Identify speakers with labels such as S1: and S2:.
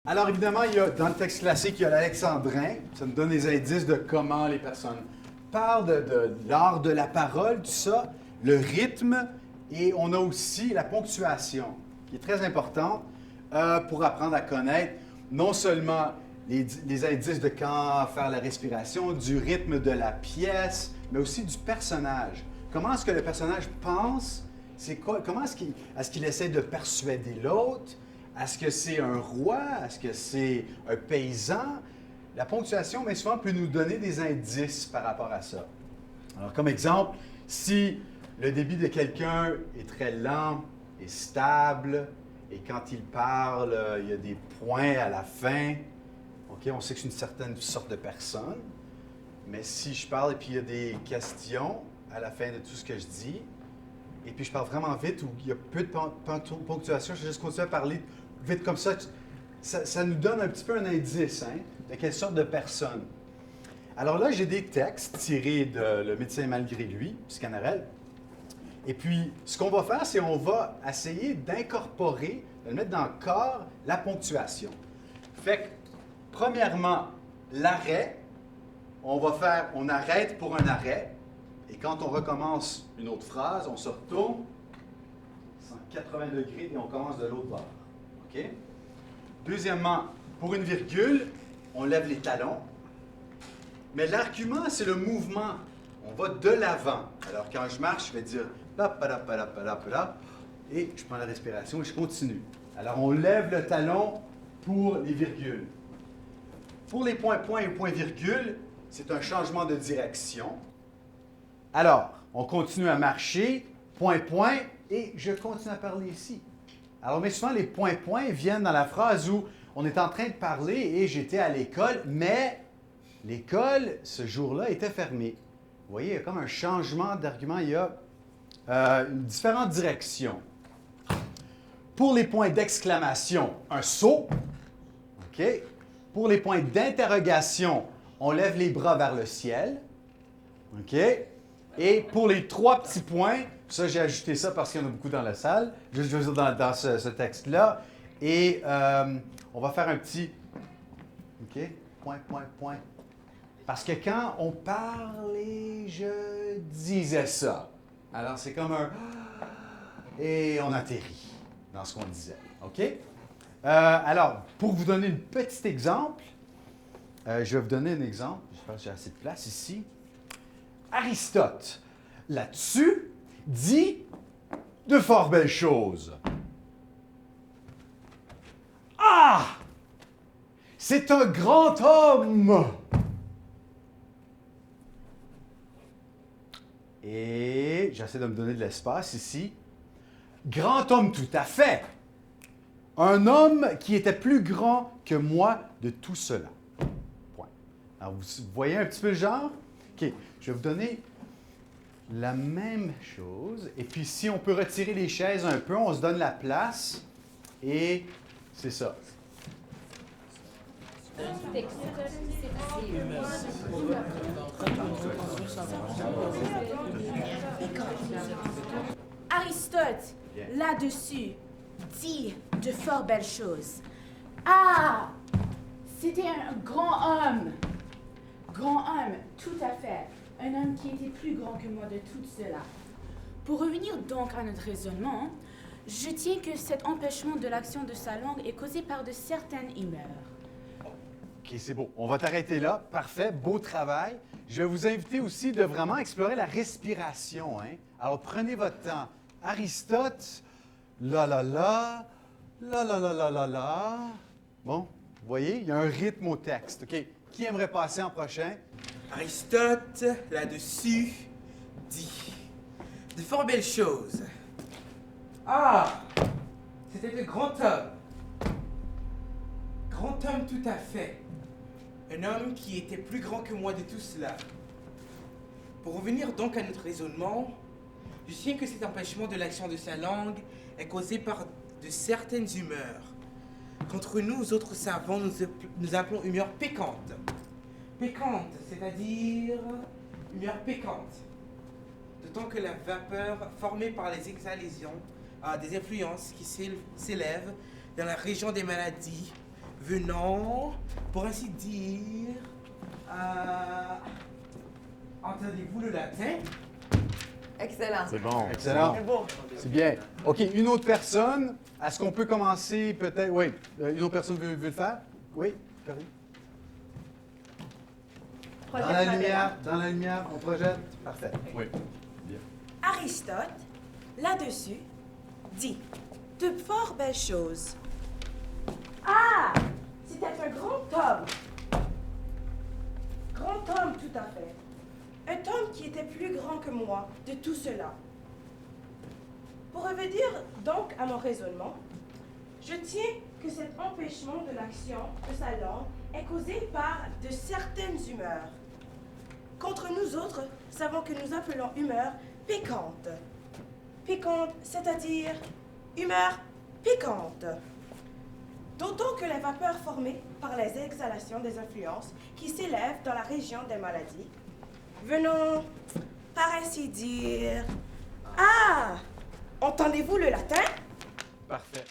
S1: Alors évidemment, dans le texte classique, il y a l'alexandrin. Ça nous donne des indices de comment les personnes parlent, de l'art de la parole, tout ça, le rythme, et on a aussi la ponctuation, qui est très importante pour apprendre à connaître non seulement les indices de quand faire la respiration, du rythme de la pièce, mais aussi du personnage. Comment est-ce que le personnage pense? Comment est-ce qu'il essaie de persuader l'autre? Est-ce que c'est un roi? Est-ce que c'est un paysan? La ponctuation, bien souvent, peut nous donner des indices par rapport à ça. Alors, comme exemple, si le débit de quelqu'un est très lent et stable, et quand il parle, il y a des points à la fin, OK, on sait que c'est une certaine sorte de personne. Mais si je parle et puis il y a des questions à la fin de tout ce que je dis, et puis je parle vraiment vite ou il y a peu de ponctuation, je vais juste continuer à parler vite comme ça, ça nous donne un petit peu un indice de quelle sorte de personne. Alors là, j'ai des textes tirés de Le médecin malgré lui, Sganarelle. Et puis, ce qu'on va faire, c'est qu'on va essayer d'incorporer, de mettre dans le corps, la ponctuation. Fait que, premièrement, l'arrêt, on arrête pour un arrêt. Et quand on recommence une autre phrase, on se retourne 180 degrés et on commence de l'autre bord. OK? Deuxièmement, pour une virgule, on lève les talons. Mais l'argument, c'est le mouvement. On va de l'avant. Alors, quand je marche, je vais dire et je prends la respiration et je continue. Alors, on lève le talon pour les virgules. Pour les points-points et points-virgules, c'est un changement de direction. Alors, on continue à marcher, point-point, et je continue à parler ici. Alors, mais souvent, les points-points viennent dans la phrase où on est en train de parler et j'étais à l'école, mais l'école, ce jour-là, était fermée. Vous voyez, il y a comme un changement d'argument, il y a une différente direction. Pour les points d'exclamation, un saut. OK. Pour les points d'interrogation, on lève les bras vers le ciel. OK. Et pour les trois petits points, ça, j'ai ajouté ça parce qu'il y en a beaucoup dans la salle, je veux dire dans ce texte-là. Et on va faire un petit... OK. Point. Parce que quand on parlait, je disais ça. Alors, c'est comme un... Et on atterrit dans ce qu'on disait. OK? Alors, pour vous donner un petit exemple, je vais vous donner un exemple. J'espère que j'ai assez de place ici. Aristote, là-dessus, dit de fort belles choses. Ah! C'est un grand homme! Et j'essaie de me donner de l'espace ici. Grand homme tout à fait. Un homme qui était plus grand que moi de tout cela. Point. Alors, vous voyez un petit peu le genre? OK. Je vais vous donner la même chose. Et puis, si on peut retirer les chaises un peu, on se donne la place. Et c'est ça.
S2: Aristote, là-dessus, dit de fort belles choses. Ah! C'était un grand homme. Grand homme, tout à fait. Un homme qui était plus grand que moi de tout cela. Pour revenir donc à notre raisonnement, je tiens que cet empêchement de l'action de sa langue est causé par de certaines humeurs.
S1: OK, c'est beau. On va t'arrêter là. Parfait. Beau travail. Je vais vous inviter aussi de vraiment explorer la respiration. Alors, prenez votre temps. Aristote, la. Bon, vous voyez, il y a un rythme au texte. OK. Qui aimerait passer en prochain?
S3: Aristote, là-dessus, dit de fort belles choses. Ah! C'était le grand homme. Grand homme tout à fait. Un homme qui était plus grand que moi de tout cela. Pour revenir donc à notre raisonnement, je tiens que cet empêchement de l'action de sa langue est causé par de certaines humeurs. Qu'entre nous autres savants, nous appelons humeur péquante. Péquante, c'est-à-dire humeur péquante. D'autant que la vapeur formée par les exhalaisons a des influences qui s'élèvent dans la région des maladies, venant, pour ainsi dire, entendez-vous le latin?
S4: Excellent.
S5: C'est bon.
S1: Excellent.
S4: C'est beau.
S1: C'est bien. OK, une autre personne. Est-ce qu'on peut commencer peut-être? Oui. Une autre personne veut le faire? Oui, Corinne. Dans la lumière, on projette. Parfait. Oui.
S6: Aristote, là-dessus, dit de fort belles choses. Ah! C'était un grand homme. Grand homme, tout à fait. Un homme qui était plus grand que moi de tout cela. Pour revenir donc à mon raisonnement, je tiens que cet empêchement de l'action de sa langue est causé par de certaines humeurs. Contre nous autres, savons que nous appelons humeur piquante. Piquante, c'est-à-dire humeur piquante. D'autant que les vapeurs formées par les exhalations des influences qui s'élèvent dans la région des maladies, venons, par ainsi dire... Ah! Entendez-vous le latin?
S1: Parfait.